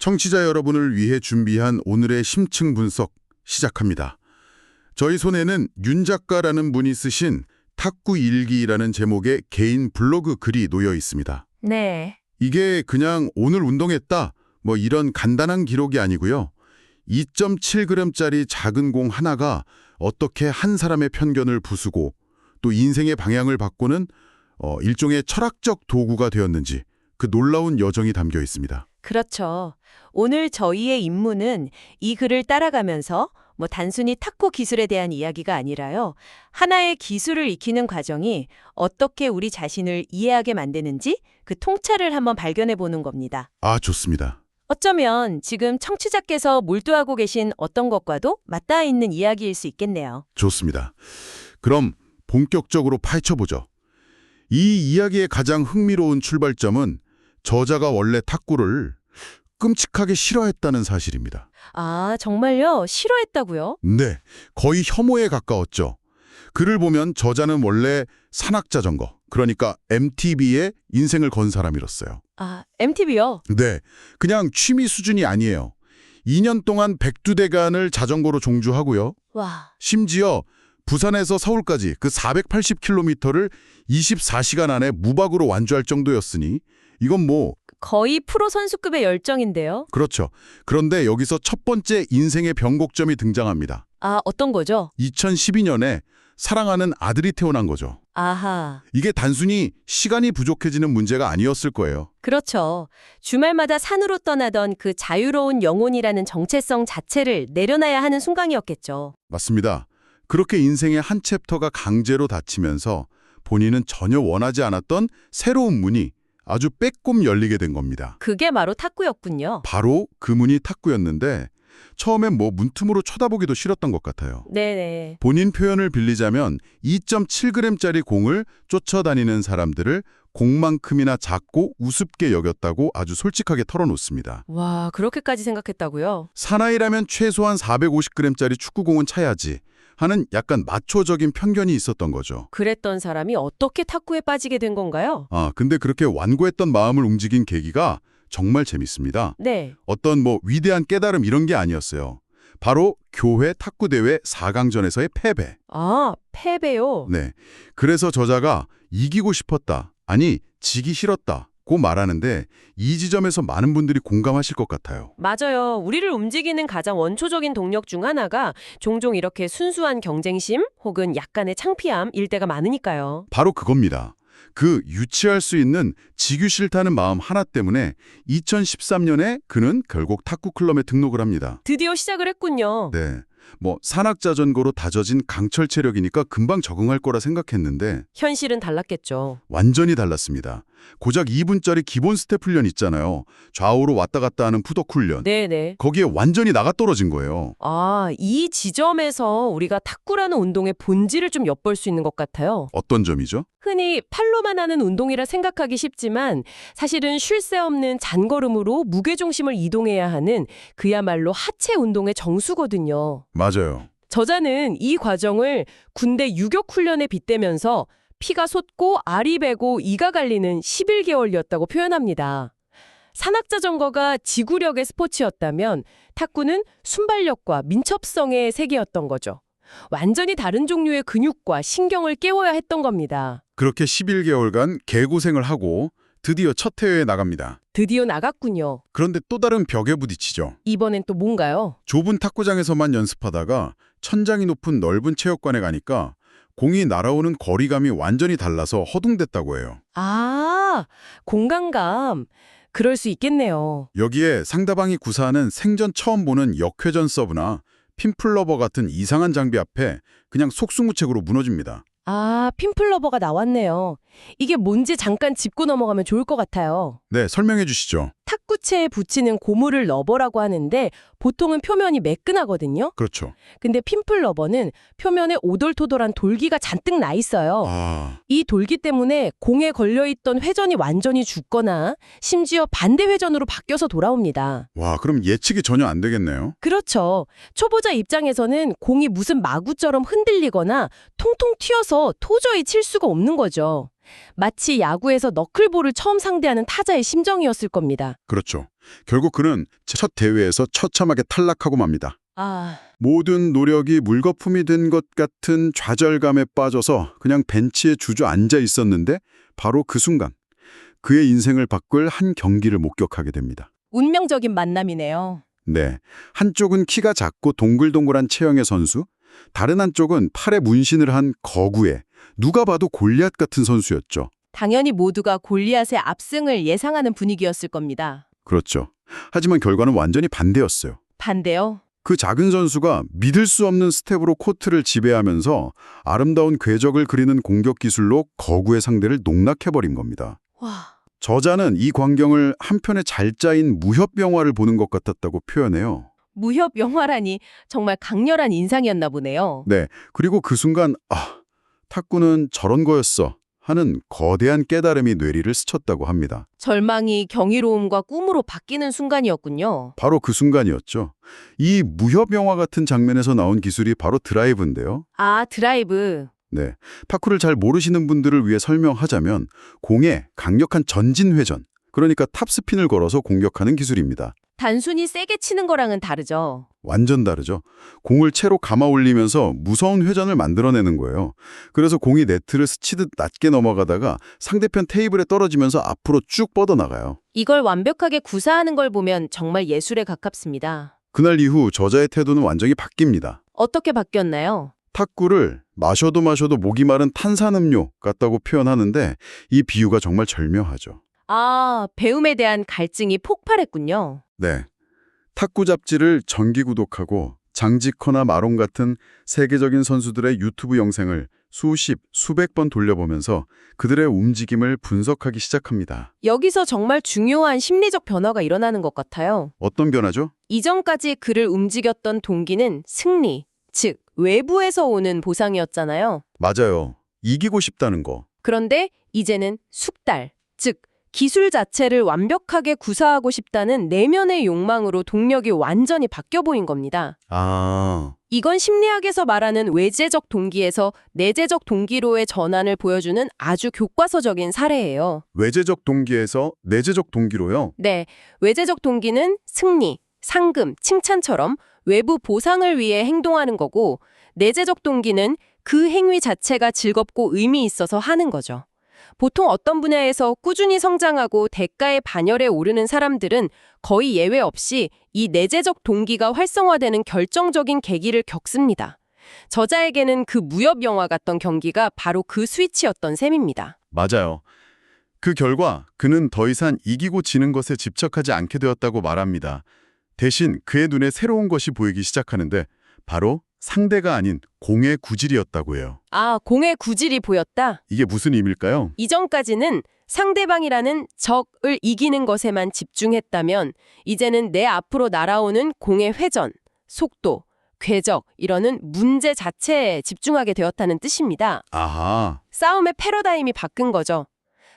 청취자 여러분을 위해 준비한 오늘의 심층 분석 시작합니다. 저희 손에는 윤 작가라는 분이 쓰신 탁구 일기라는 제목의 개인 블로그 글이 놓여 있습니다. 네. 이게 그냥 오늘 운동했다 뭐 이런 간단한 기록이 아니고요. 2.7g짜리 작은 공 하나가 어떻게 한 사람의 편견을 부수고 또 인생의 방향을 바꾸는 일종의 철학적 도구가 되었는지 그 놀라운 여정이 담겨 있습니다. 그렇죠. 오늘 저희의 임무는 이 글을 따라가면서 단순히 탁구 기술에 대한 이야기가 아니라요. 하나의 기술을 익히는 과정이 어떻게 우리 자신을 이해하게 만드는지 그 통찰을 한번 발견해 보는 겁니다. 아, 좋습니다. 어쩌면 지금 청취자께서 몰두하고 계신 어떤 것과도 맞닿아 있는 이야기일 수 있겠네요. 좋습니다. 그럼 본격적으로 파헤쳐보죠. 이 이야기의 가장 흥미로운 출발점은 저자가 원래 탁구를 끔찍하게 싫어했다는 사실입니다. 아, 정말요? 싫어했다고요? 네, 거의 혐오에 가까웠죠. 글을 보면 저자는 원래 산악자전거, 그러니까 MTB에 인생을 건 사람이었어요. 아, MTB요? 네, 그냥 취미 수준이 아니에요. 2년 동안 백두대간을 자전거로 종주하고요. 와, 심지어 부산에서 서울까지 그 480km를 24시간 안에 무박으로 완주할 정도였으니 이건 거의 프로 선수급의 열정인데요. 그렇죠. 그런데 여기서 첫 번째 인생의 변곡점이 등장합니다. 아, 어떤 거죠? 2012년에 사랑하는 아들이 태어난 거죠. 아하. 이게 단순히 시간이 부족해지는 문제가 아니었을 거예요. 그렇죠. 주말마다 산으로 떠나던 그 자유로운 영혼이라는 정체성 자체를 내려놔야 하는 순간이었겠죠. 맞습니다. 그렇게 인생의 한 챕터가 강제로 닫히면서 본인은 전혀 원하지 않았던 새로운 문이 아주 빼꼼 열리게 된 겁니다. 그게 바로 탁구였군요. 바로 그 문이 탁구였는데 처음엔 문틈으로 쳐다보기도 싫었던 것 같아요. 네네. 본인 표현을 빌리자면 2.7g짜리 공을 쫓아다니는 사람들을 공만큼이나 작고 우습게 여겼다고 아주 솔직하게 털어놓습니다. 와, 그렇게까지 생각했다고요? 사나이라면 최소한 450g짜리 축구공은 차야지 하는 약간 마초적인 편견이 있었던 거죠. 그랬던 사람이 어떻게 탁구에 빠지게 된 건가요? 근데 그렇게 완고했던 마음을 움직인 계기가 정말 재밌습니다. 네. 어떤 위대한 깨달음 이런 게 아니었어요. 바로 교회 탁구대회 4강전에서의 패배. 아, 패배요? 네. 그래서 저자가 이기고 싶었다. 아니, 지기 싫었다고 말하는데 이 지점에서 많은 분들이 공감하실 것 같아요. 맞아요. 우리를 움직이는 가장 원초적인 동력 중 하나가 종종 이렇게 순수한 경쟁심 혹은 약간의 창피함일 때가 많으니까요. 바로 그겁니다. 그 유치할 수 있는 지기 싫다는 마음 하나 때문에 2013년에 그는 결국 탁구클럽에 등록을 합니다. 드디어 시작을 했군요. 네. 산악자전거로 다져진 강철 체력이니까 금방 적응할 거라 생각했는데 현실은 달랐겠죠. 완전히 달랐습니다. 고작 2분짜리 기본 스텝 훈련 있잖아요. 좌우로 왔다 갔다 하는 푸덕 훈련. 네네. 거기에 완전히 나가떨어진 거예요. 아, 이 지점에서 우리가 탁구라는 운동의 본질을 좀 엿볼 수 있는 것 같아요. 어떤 점이죠? 흔히 팔로만 하는 운동이라 생각하기 쉽지만 사실은 쉴 새 없는 잔걸음으로 무게중심을 이동해야 하는 그야말로 하체 운동의 정수거든요. 맞아요. 저자는 이 과정을 군대 유격 훈련에 빗대면서 피가 솟고 알이 배고 이가 갈리는 11개월이었다고 표현합니다. 산악자전거가 지구력의 스포츠였다면 탁구는 순발력과 민첩성의 세계였던 거죠. 완전히 다른 종류의 근육과 신경을 깨워야 했던 겁니다. 그렇게 11개월간 개고생을 하고 드디어 첫 대회에 나갑니다. 드디어 나갔군요. 그런데 또 다른 벽에 부딪히죠. 이번엔 또 뭔가요? 좁은 탁구장에서만 연습하다가 천장이 높은 넓은 체육관에 가니까 공이 날아오는 거리감이 완전히 달라서 허둥댔다고 해요. 아, 공간감. 그럴 수 있겠네요. 여기에 상대방이 구사하는 생전 처음 보는 역회전 서브나 핀플러버 같은 이상한 장비 앞에 그냥 속수무책으로 무너집니다. 아, 핀플러버가 나왔네요. 이게 뭔지 잠깐 짚고 넘어가면 좋을 것 같아요. 네, 설명해 주시죠. 탁구채에 붙이는 고무를 러버라고 하는데 보통은 표면이 매끈하거든요. 그렇죠. 근데 핀플 러버는 표면에 오돌토돌한 돌기가 잔뜩 나 있어요. 이 돌기 때문에 공에 걸려있던 회전이 완전히 죽거나 심지어 반대 회전으로 바뀌어서 돌아옵니다. 와, 그럼 예측이 전혀 안 되겠네요. 그렇죠. 초보자 입장에서는 공이 무슨 마구처럼 흔들리거나 통통 튀어서 도저히 칠 수가 없는 거죠. 마치 야구에서 너클볼을 처음 상대하는 타자의 심정이었을 겁니다. 그렇죠. 결국 그는 첫 대회에서 처참하게 탈락하고 맙니다. 아, 모든 노력이 물거품이 된 것 같은 좌절감에 빠져서 그냥 벤치에 주저앉아 있었는데 바로 그 순간 그의 인생을 바꿀 한 경기를 목격하게 됩니다. 운명적인 만남이네요. 네, 한쪽은 키가 작고 동글동글한 체형의 선수, 다른 한쪽은 팔에 문신을 한 거구의 누가 봐도 골리앗 같은 선수였죠. 당연히 모두가 골리앗의 압승을 예상하는 분위기였을 겁니다. 그렇죠. 하지만 결과는 완전히 반대였어요. 반대요? 그 작은 선수가 믿을 수 없는 스텝으로 코트를 지배하면서 아름다운 궤적을 그리는 공격 기술로 거구의 상대를 농락해버린 겁니다. 와, 저자는 이 광경을 한편의 잘 짜인 무협 영화를 보는 것 같았다고 표현해요. 무협 영화라니 정말 강렬한 인상이었나 보네요. 네, 그리고 그 순간 탁구는 저런 거였어 하는 거대한 깨달음이 뇌리를 스쳤다고 합니다. 절망이 경이로움과 꿈으로 바뀌는 순간이었군요. 바로 그 순간이었죠. 이 무협 영화 같은 장면에서 나온 기술이 바로 드라이브인데요. 아, 드라이브. 네, 탁구를 잘 모르시는 분들을 위해 설명하자면 공에 강력한 전진 회전, 그러니까 탑스핀을 걸어서 공격하는 기술입니다. 단순히 세게 치는 거랑은 다르죠. 완전 다르죠. 공을 채로 감아 올리면서 무서운 회전을 만들어내는 거예요. 그래서 공이 네트를 스치듯 낮게 넘어가다가 상대편 테이블에 떨어지면서 앞으로 쭉 뻗어나가요. 이걸 완벽하게 구사하는 걸 보면 정말 예술에 가깝습니다. 그날 이후 저자의 태도는 완전히 바뀝니다. 어떻게 바뀌었나요? 탁구를 마셔도 목이 마른 탄산음료 같다고 표현하는데 이 비유가 정말 절묘하죠. 아, 배움에 대한 갈증이 폭발했군요. 네. 탁구 잡지를 정기 구독하고 장지커나 마롱 같은 세계적인 선수들의 유튜브 영상을 수백 번 돌려보면서 그들의 움직임을 분석하기 시작합니다. 여기서 정말 중요한 심리적 변화가 일어나는 것 같아요. 어떤 변화죠? 이전까지 그를 움직였던 동기는 승리, 즉 외부에서 오는 보상이었잖아요. 맞아요. 이기고 싶다는 거. 그런데 이제는 숙달, 즉 기술 자체를 완벽하게 구사하고 싶다는 내면의 욕망으로 동력이 완전히 바뀌어 보인 겁니다. 아, 이건 심리학에서 말하는 외재적 동기에서 내재적 동기로의 전환을 보여주는 아주 교과서적인 사례예요. 외재적 동기에서 내재적 동기로요? 네, 외재적 동기는 승리, 상금, 칭찬처럼 외부 보상을 위해 행동하는 거고, 내재적 동기는 그 행위 자체가 즐겁고 의미 있어서 하는 거죠. 보통 어떤 분야에서 꾸준히 성장하고 대가의 반열에 오르는 사람들은 거의 예외 없이 이 내재적 동기가 활성화되는 결정적인 계기를 겪습니다. 저자에게는 그 무협 영화 같던 경기가 바로 그 스위치였던 셈입니다. 맞아요. 그 결과 그는 더 이상 이기고 지는 것에 집착하지 않게 되었다고 말합니다. 대신 그의 눈에 새로운 것이 보이기 시작하는데 바로 상대가 아닌 공의 구질이었다고 해요. 아, 공의 구질이 보였다? 이게 무슨 의미일까요? 이전까지는 상대방이라는 적을 이기는 것에만 집중했다면 이제는 내 앞으로 날아오는 공의 회전, 속도, 궤적 이러는 문제 자체에 집중하게 되었다는 뜻입니다. 아하, 싸움의 패러다임이 바뀐 거죠.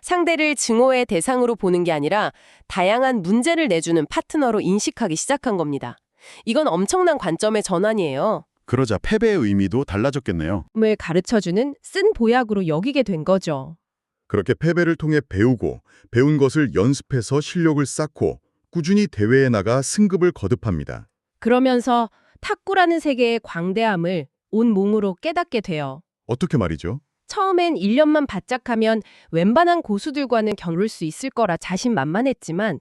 상대를 증오의 대상으로 보는 게 아니라 다양한 문제를 내주는 파트너로 인식하기 시작한 겁니다. 이건 엄청난 관점의 전환이에요. 그러자 패배의 의미도 달라졌겠네요. 을 가르쳐주는 쓴 보약으로 여기게 된 거죠. 그렇게 패배를 통해 배우고 배운 것을 연습해서 실력을 쌓고 꾸준히 대회에 나가 승급을 거듭합니다. 그러면서 탁구라는 세계의 광대함을 온 몸으로 깨닫게 돼요. 어떻게 말이죠? 처음엔 1년만 바짝하면 웬만한 고수들과는 겨룰 수 있을 거라 자신만만했지만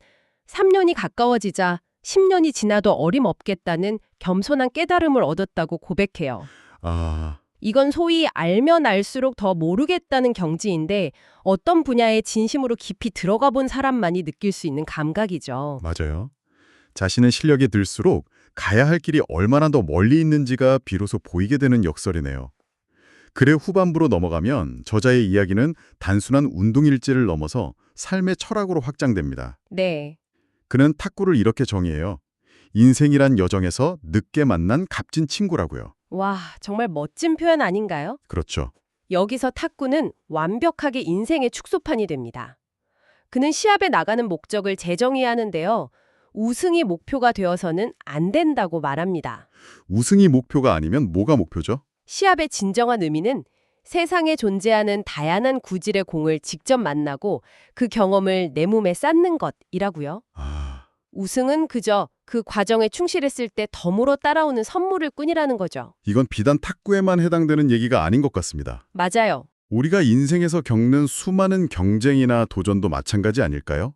3년이 가까워지자 10년이 지나도 어림없겠다는 겸손한 깨달음을 얻었다고 고백해요. 아, 이건 소위 알면 알수록 더 모르겠다는 경지인데 어떤 분야에 진심으로 깊이 들어가 본 사람만이 느낄 수 있는 감각이죠. 맞아요. 자신의 실력이 늘수록 가야 할 길이 얼마나 더 멀리 있는지가 비로소 보이게 되는 역설이네요. 글의 후반부로 넘어가면 저자의 이야기는 단순한 운동일지를 넘어서 삶의 철학으로 확장됩니다. 네. 그는 탁구를 이렇게 정의해요. 인생이란 여정에서 늦게 만난 값진 친구라고요. 와, 정말 멋진 표현 아닌가요? 그렇죠. 여기서 탁구는 완벽하게 인생의 축소판이 됩니다. 그는 시합에 나가는 목적을 재정의하는데요. 우승이 목표가 되어서는 안 된다고 말합니다. 우승이 목표가 아니면 뭐가 목표죠? 시합의 진정한 의미는 세상에 존재하는 다양한 구질의 공을 직접 만나고 그 경험을 내 몸에 쌓는 것이라고요. 아, 우승은 그저 그 과정에 충실했을 때 덤으로 따라오는 선물일 뿐이라는 거죠. 이건 비단 탁구에만 해당되는 얘기가 아닌 것 같습니다. 맞아요. 우리가 인생에서 겪는 수많은 경쟁이나 도전도 마찬가지 아닐까요?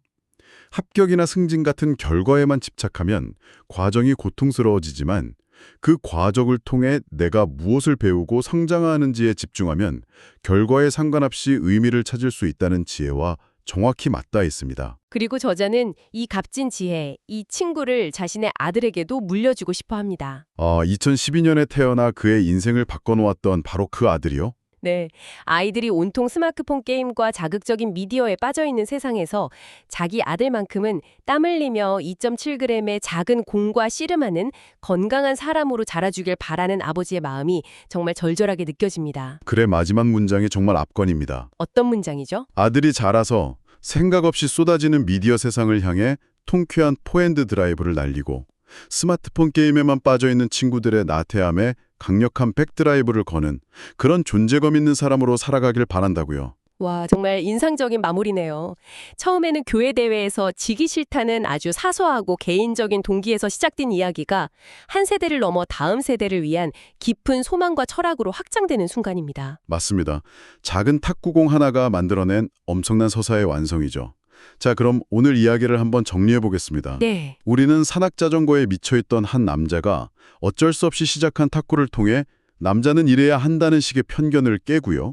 합격이나 승진 같은 결과에만 집착하면 과정이 고통스러워지지만 그 과정을 통해 내가 무엇을 배우고 성장하는지에 집중하면 결과에 상관없이 의미를 찾을 수 있다는 지혜와 정확히 맞닿아 있습니다. 그리고 저자는 이 값진 지혜, 이 친구를 자신의 아들에게도 물려주고 싶어 합니다. 2012년에 태어나 그의 인생을 바꿔놓았던 바로 그 아들이요? 네, 아이들이 온통 스마트폰 게임과 자극적인 미디어에 빠져있는 세상에서 자기 아들만큼은 땀 흘리며 2.7g의 작은 공과 씨름하는 건강한 사람으로 자라주길 바라는 아버지의 마음이 정말 절절하게 느껴집니다. 글의 마지막 문장이 정말 압권입니다. 어떤 문장이죠? 아들이 자라서 생각 없이 쏟아지는 미디어 세상을 향해 통쾌한 포핸드 드라이브를 날리고 스마트폰 게임에만 빠져있는 친구들의 나태함에 강력한 백드라이브를 거는 그런 존재감 있는 사람으로 살아가길 바란다고요. 와, 정말 인상적인 마무리네요. 처음에는 교회 대회에서 지기 싫다는 아주 사소하고 개인적인 동기에서 시작된 이야기가 한 세대를 넘어 다음 세대를 위한 깊은 소망과 철학으로 확장되는 순간입니다. 맞습니다. 작은 탁구공 하나가 만들어낸 엄청난 서사의 완성이죠. 자, 그럼 오늘 이야기를 한번 정리해 보겠습니다. 네. 우리는 산악자전거에 미쳐있던 한 남자가 어쩔 수 없이 시작한 탁구를 통해 남자는 이래야 한다는 식의 편견을 깨고요.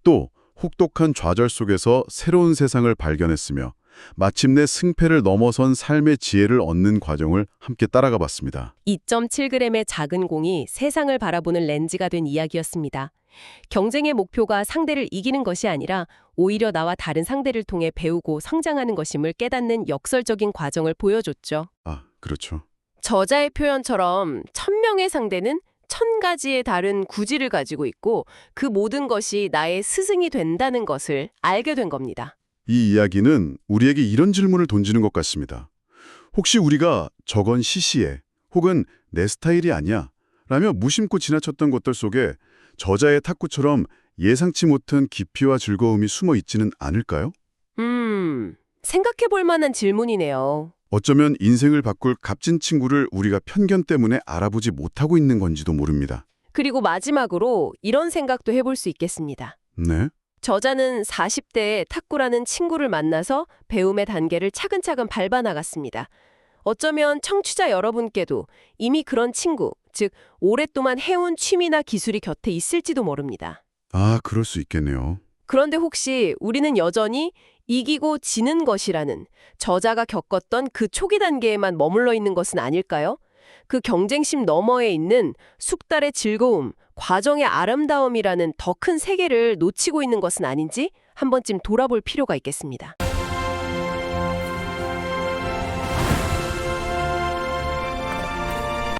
또 혹독한 좌절 속에서 새로운 세상을 발견했으며 마침내 승패를 넘어선 삶의 지혜를 얻는 과정을 함께 따라가 봤습니다. 2.7g의 작은 공이 세상을 바라보는 렌즈가 된 이야기였습니다. 경쟁의 목표가 상대를 이기는 것이 아니라 오히려 나와 다른 상대를 통해 배우고 성장하는 것임을 깨닫는 역설적인 과정을 보여줬죠. 아, 그렇죠. 저자의 표현처럼 1000명의 상대는 1000가지의 다른 구질을 가지고 있고 그 모든 것이 나의 스승이 된다는 것을 알게 된 겁니다. 이 이야기는 우리에게 이런 질문을 던지는 것 같습니다. 혹시 우리가 저건 시시해 혹은 내 스타일이 아니야 라며 무심코 지나쳤던 것들 속에 저자의 탁구처럼 예상치 못한 깊이와 즐거움이 숨어 있지는 않을까요? 생각해 볼 만한 질문이네요. 어쩌면 인생을 바꿀 값진 친구를 우리가 편견 때문에 알아보지 못하고 있는 건지도 모릅니다. 그리고 마지막으로 이런 생각도 해볼 수 있겠습니다. 네? 저자는 40대에 탁구라는 친구를 만나서 배움의 단계를 차근차근 밟아나갔습니다. 어쩌면 청취자 여러분께도 이미 그런 친구, 즉 오랫동안 해온 취미나 기술이 곁에 있을지도 모릅니다. 아, 그럴 수 있겠네요. 그런데 혹시 우리는 여전히 이기고 지는 것이라는 저자가 겪었던 그 초기 단계에만 머물러 있는 것은 아닐까요? 그 경쟁심 너머에 있는 숙달의 즐거움, 과정의 아름다움이라는 더 큰 세계를 놓치고 있는 것은 아닌지 한 번쯤 돌아볼 필요가 있겠습니다.